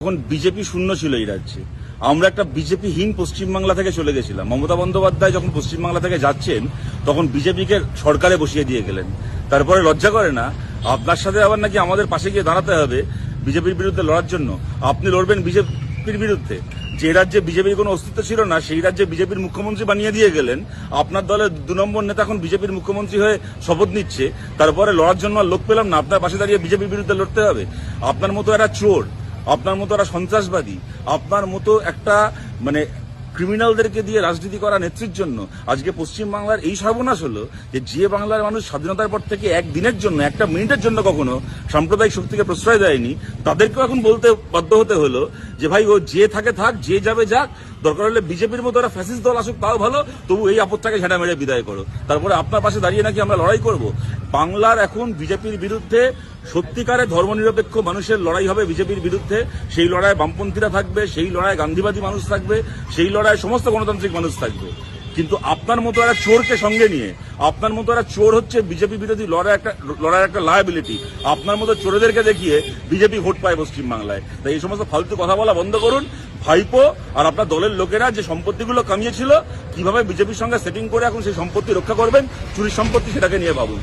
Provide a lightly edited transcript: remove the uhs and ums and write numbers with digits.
তখন বিজেপি শূন্য ছিল এই রাজ্যে। আমরা একটা বিজেপিহীন পশ্চিমবাংলা থেকে চলে গেছিলাম। মমতা বন্দ্যোপাধ্যায় যখন পশ্চিমবাংলা থেকে যাচ্ছেন তখন বিজেপিকে সরকারে বসিয়ে দিয়ে গেলেন। তারপরে লজ্জা করে না আপনার সাথে আবার নাকি আমাদের পাশে গিয়ে দাঁড়াতে হবে বিজেপির বিরুদ্ধে লড়ার জন্য? আপনি লড়বেন বিজেপির বিরুদ্ধে? যে রাজ্যে বিজেপির কোনো অস্তিত্ব ছিল না সেই রাজ্যে বিজেপির মুখ্যমন্ত্রী বানিয়ে দিয়ে গেলেন। আপনার দলের 2 নম্বর নেতা এখন বিজেপির মুখ্যমন্ত্রী হয়ে শপথ নিচ্ছে, তারপরে লড়ার জন্য আর লোক পেলাম না। আপনার পাশে দাঁড়িয়ে বিজেপির বিরুদ্ধে লড়তে হবে? আপনার মতো একটা চোর, আপনার মতো একটা সন্ত্রাসবাদী, আপনার মতো একটা ক্রিমিনালদেরকে দিয়ে রাজনীতি করা নেত্রীর জন্য আজকে পশ্চিমবাংলার এই সর্বনাশ হলো যে বাংলার মানুষ স্বাধীনতার পর থেকে একদিনের জন্য, একটা মিনিটের জন্য কখনো সাম্প্রদায়িক শক্তিকে প্রশ্রয় দেয়নি, তাদেরকেও এখন বলতে বাধ্য হতে হলো যে ভাই ও যে থাকে থাক, যে যাবে যাক, দরকার হলে বিজেপির মতো একটা ফ্যাসিস্ট দল আসুক তাও ভালো, তবু এই আপদটাকে ঝাঁটা মেরে বিদায় করো। তারপরে আপনার পাশে দাঁড়িয়ে নাকি আমরা লড়াই করব? বাংলার এখন বিজেপির বিরুদ্ধে সত্যিকারে ধর্মনিরপেক্ষ মানুষের লড়াই হবে বিজেপির বিরুদ্ধে। সেই লড়াই বামপন্থীরা থাকবে, সেই লড়াই গান্ধীবাদী মানুষ থাকবে, সেই লড়াই সমস্ত গণতান্ত্রিক মানুষ থাকবে। কিন্তু আপনার মতো একটা চোরকে সঙ্গে নিয়ে, আপনার মতো একটা চোর হচ্ছে বিজেপি বিরোধী লড়াইয়ের একটা লায়াবিলিটি। আপনার মতো চোরদেরকে দেখিয়ে বিজেপি ভোট পায় পশ্চিমবাংলায়। তাই এই সমস্ত ফালতু কথা বলা বন্ধ করুন। ভাইপো আর আপনার দলের লোকেরা যে সম্পত্তিগুলো কামিয়েছিল, কিভাবে বিজেপির সঙ্গে সেটিং করে এখন সেই সম্পত্তি রক্ষা করবেন, চুরির সম্পত্তি, সেটাকে নিয়ে ভাবুন।